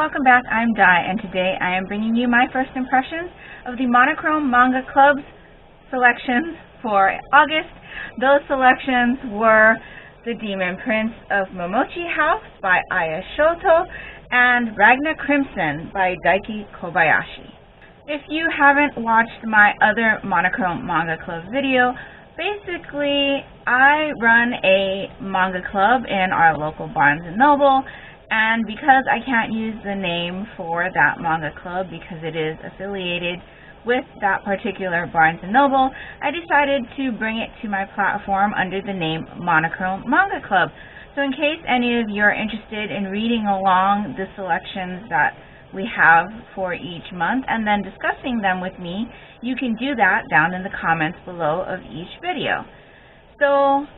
welcome back. I'm Di, and today I am bringing you my first impressions of the Monochrome Manga Club's selections for August. Those selections were The Demon Prince of Momochi House by Aya Shoto and Ragna Crimson by Daiki Kobayashi. If you haven't watched my other Monochrome Manga Club video, basically I run a manga club in our local Barnes & Noble, and because I can't use the name for that manga club because it is affiliated with that particular Barnes & Noble, I decided to bring it to my platform under the name Monochrome Manga Club. So in case any of you are interested in reading along the selections that we have for each month and then discussing them with me, you can do that down in the comments below of each video. So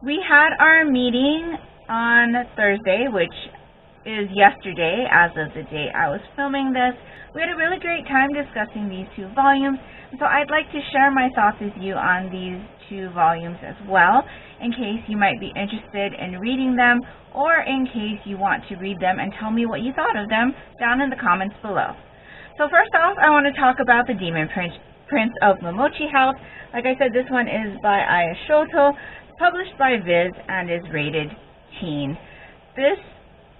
we had our meeting on Thursday, which is yesterday as of the date I was filming this. We had a really great time discussing these two volumes, and so I'd like to share my thoughts with you on these two volumes as well, in case you might be interested in reading them, or in case you want to read them and tell me what you thought of them down in the comments below. So first off, I want to talk about The Demon Prince of Momochi House. Like I said, this one is by Aya Shoto, published by Viz, and is rated teen. This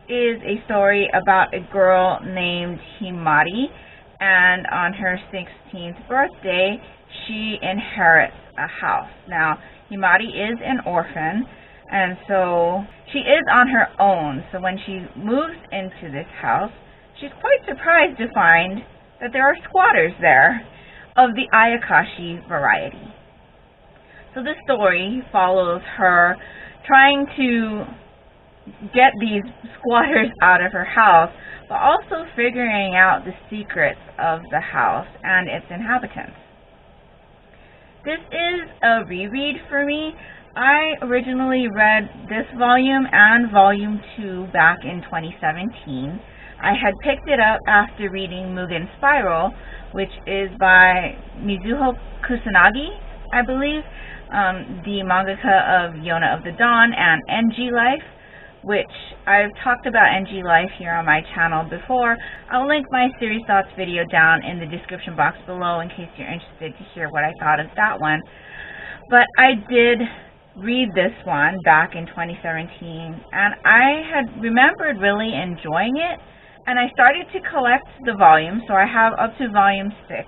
is a story about a girl named Himari, and on her 16th birthday, she inherits a house. Now, Himari is an orphan, and so she is on her own. So when she moves into this house, she's quite surprised to find that there are squatters there of the Ayakashi variety. So this story follows her trying to get these squatters out of her house, but also figuring out the secrets of the house and its inhabitants. This is a reread for me. I originally read this volume and volume 2 back in 2017. I had picked it up after reading Mugen Spiral, which is by Mizuho Kusanagi, I believe, the mangaka of Yona of the Dawn and NG Life, which I've talked about NG Life here on my channel before. I'll link my series thoughts video down in the description box below in case you're interested to hear what I thought of that one. But I did read this one back in 2017, and I had remembered really enjoying it, and I started to collect the volumes, so I have up to volume 6,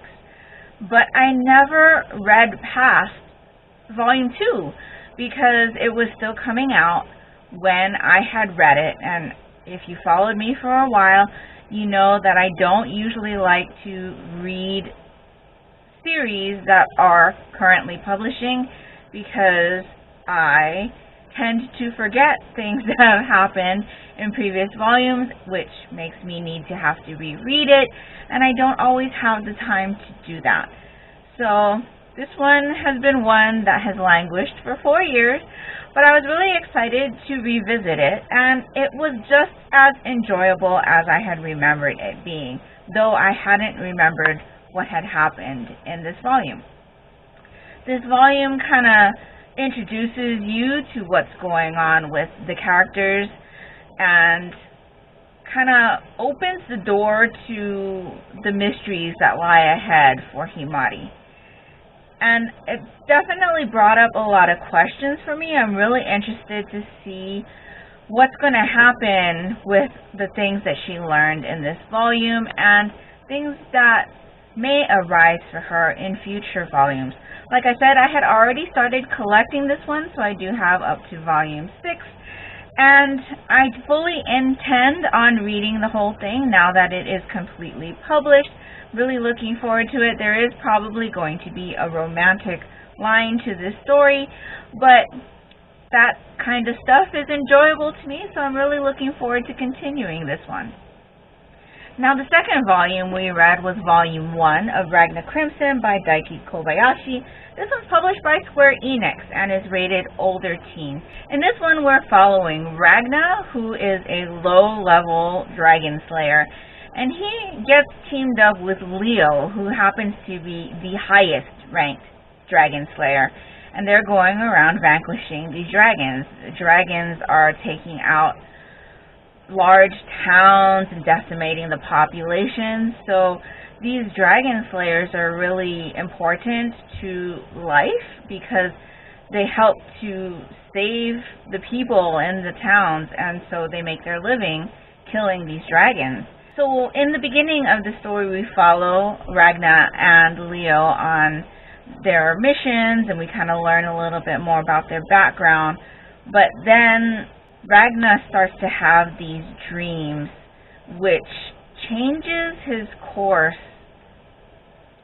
but I never read past volume 2 because it was still coming out when I had read it. And if you followed me for a while, you know that I don't usually like to read series that are currently publishing because I tend to forget things that have happened in previous volumes, which makes me need to have to reread it, and I don't always have the time to do that. So this one has been one that has languished for 4 years, but I was really excited to revisit it, and it was just as enjoyable as I had remembered it being, though I hadn't remembered what had happened in this volume. This volume kind of introduces you to what's going on with the characters and kind of opens the door to the mysteries that lie ahead for Himari. And it definitely brought up a lot of questions for me. I'm really interested to see what's going to happen with the things that she learned in this volume and things that may arise for her in future volumes. Like I said, I had already started collecting this one, so I do have up to volume 6. And I fully intend on reading the whole thing now that it is completely published. Really looking forward to it. There is probably going to be a romantic line to this story, but that kind of stuff is enjoyable to me, so I'm really looking forward to continuing this one. Now, the second volume we read was volume 1 of Ragna Crimson by Daiki Kobayashi. This one's published by Square Enix and is rated older teen. In this one, we're following Ragna, who is a low-level dragon slayer, and he gets teamed up with Leo, who happens to be the highest-ranked dragon slayer, and they're going around vanquishing these dragons. The dragons are taking out large towns and decimating the population. So these dragon slayers are really important to life because they help to save the people in the towns, and so they make their living killing these dragons. So in the beginning of the story, we follow Ragna and Leo on their missions, and we kind of learn a little bit more about their background. But then Ragna starts to have these dreams, which changes his course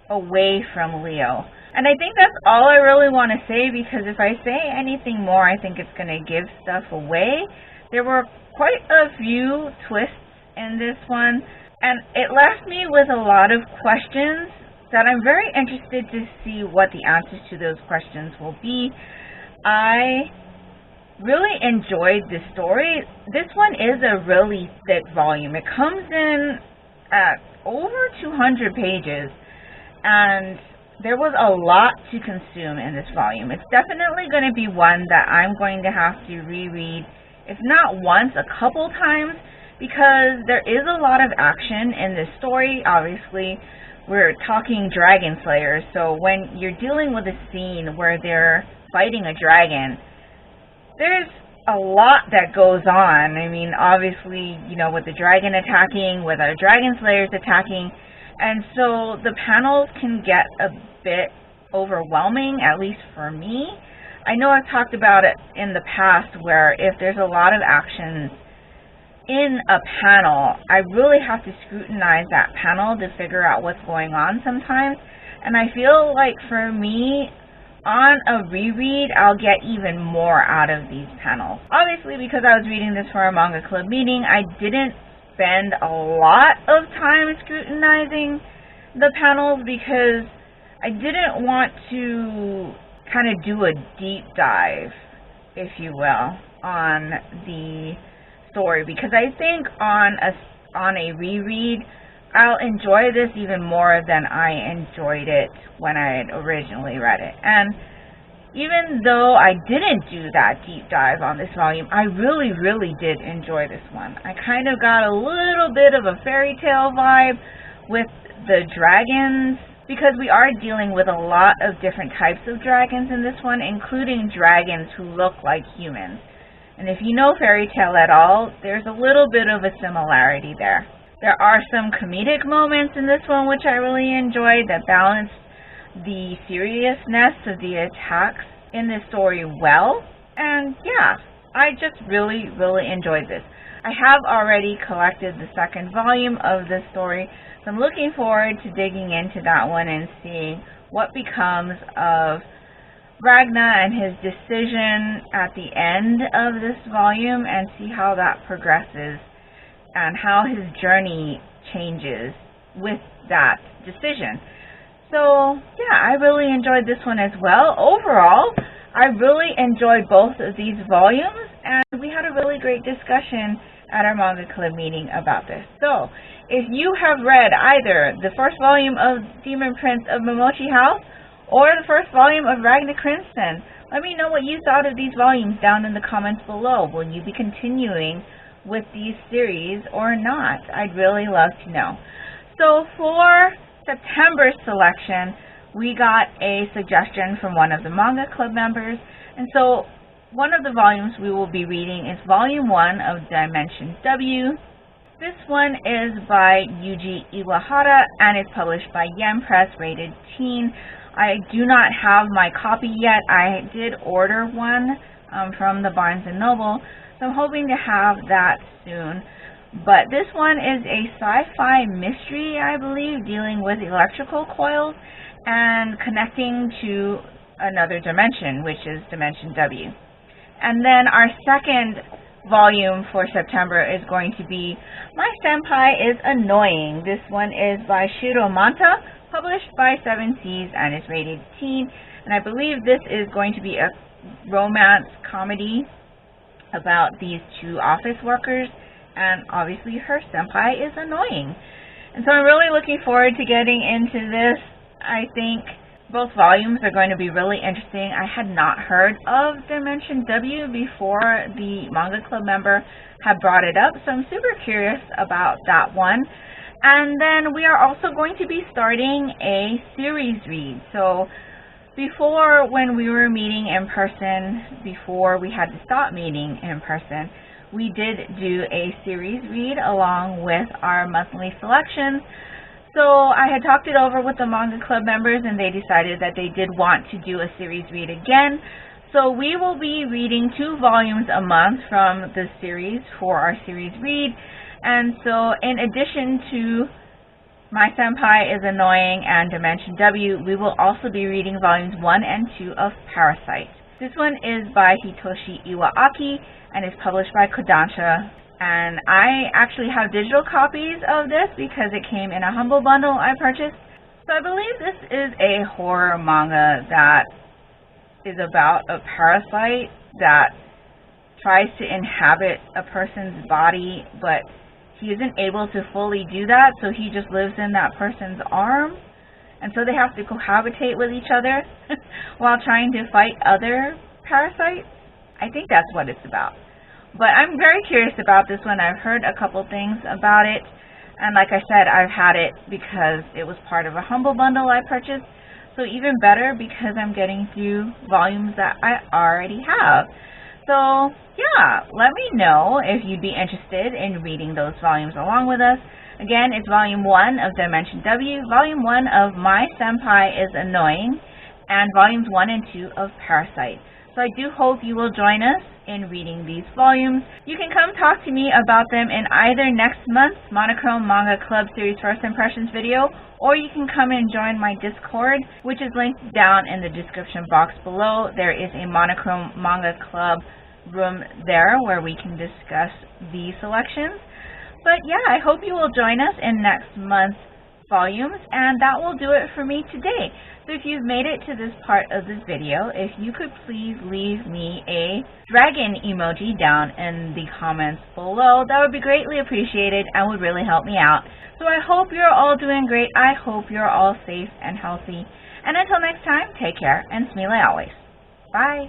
away from Leo. And I think that's all I really want to say, because if I say anything more, I think it's going to give stuff away. There were quite a few twists in this one, and it left me with a lot of questions that I'm very interested to see what the answers to those questions will be. I really enjoyed this story. This one is a really thick volume. It comes in at over 200 pages, and there was a lot to consume in this volume. It's definitely going to be one that I'm going to have to reread, if not once, a couple times, because there is a lot of action in this story. Obviously, we're talking dragon slayers, so when you're dealing with a scene where they're fighting a dragon, there's a lot that goes on. I mean, obviously, you know, with the dragon attacking, with our dragon slayers attacking, and so the panels can get a bit overwhelming, at least for me. I know I've talked about it in the past where if there's a lot of action in a panel, I really have to scrutinize that panel to figure out what's going on sometimes. And I feel like for me, on a reread, I'll get even more out of these panels. Obviously, because I was reading this for a manga club meeting, I didn't spend a lot of time scrutinizing the panels because I didn't want to kind of do a deep dive, if you will, on the story, because I think on a reread, I'll enjoy this even more than I enjoyed it when I had originally read it. And even though I didn't do that deep dive on this volume, I really did enjoy this one. I kind of got a little bit of a fairy tale vibe with the dragons, because we are dealing with a lot of different types of dragons in this one, including dragons who look like humans. And if you know fairy tale at all, there's a little bit of a similarity there. There are some comedic moments in this one which I really enjoyed that balanced the seriousness of the attacks in this story well. And yeah, I just really enjoyed this. I have already collected the second volume of this story, so I'm looking forward to digging into that one and seeing what becomes of Ragna and his decision at the end of this volume, and see how that progresses and how his journey changes with that decision. So yeah, I really enjoyed this one as well. Overall, I really enjoyed both of these volumes, and we had a really great discussion at our manga club meeting about this. So if you have read either the first volume of Demon Prince of Momochi House or the first volume of Ragna Crimson, let me know what you thought of these volumes down in the comments below. Will you be continuing with these series or not? I'd really love to know. So for September's selection, we got a suggestion from one of the manga club members, and so one of the volumes we will be reading is Volume 1 of Dimension W. This one is by Yuji Iwahara and is published by Yen Press, rated teen. I do not have my copy yet. I did order one from the Barnes & Noble, so I'm hoping to have that soon. But this one is a sci-fi mystery, I believe, dealing with electrical coils and connecting to another dimension, which is Dimension W. And then our second volume for September is going to be My Senpai is Annoying. This one is by Shiro Manta, published by Seven Seas, and is rated teen. And I believe this is going to be a romance comedy about these two office workers, and obviously her senpai is annoying. And so I'm really looking forward to getting into this. I think Both volumes are going to be really interesting. I had not heard of Dimension W before the Manga Club member had brought it up, so I'm super curious about that one. And then we are also going to be starting a series read. So before, when we were meeting in person, before we had to stop meeting in person, we did do a series read along with our monthly selections. So I had talked it over with the Manga Club members, and they decided that they did want to do a series read again. So we will be reading 2 volumes a month from the series for our series read. And so in addition to My Senpai is Annoying and Dimension W, we will also be reading volumes 1 and 2 of Parasite. This one is by Hitoshi Iwaaki and is published by Kodansha. And I actually have digital copies of this because it came in a Humble Bundle I purchased. So I believe this is a horror manga that is about a parasite that tries to inhabit a person's body, but he isn't able to fully do that, so he just lives in that person's arm. And so they have to cohabitate with each other while trying to fight other parasites. I think that's what it's about. But I'm very curious about this one. I've heard a couple things about it. And like I said, I've had it because it was part of a Humble Bundle I purchased. So even better because I'm getting through volumes that I already have. So yeah, let me know if you'd be interested in reading those volumes along with us. Again, it's Volume 1 of Dimension W, Volume 1 of My Senpai is Annoying, and Volumes 1 and 2 of Parasite. So I do hope you will join us in reading these volumes. You can come talk to me about them in either next month's Monochrome Manga Club Series First Impressions video, or you can come and join my Discord, which is linked down in the description box below. There is a Monochrome Manga Club room there where we can discuss the selections. But yeah, I hope you will join us in next month's volumes, and that will do it for me today. So if you've made it to this part of this video, if you could please leave me a dragon emoji down in the comments below, that would be greatly appreciated and would really help me out. So I hope you're all doing great. I hope you're all safe and healthy. And until next time, take care and smile always. Bye.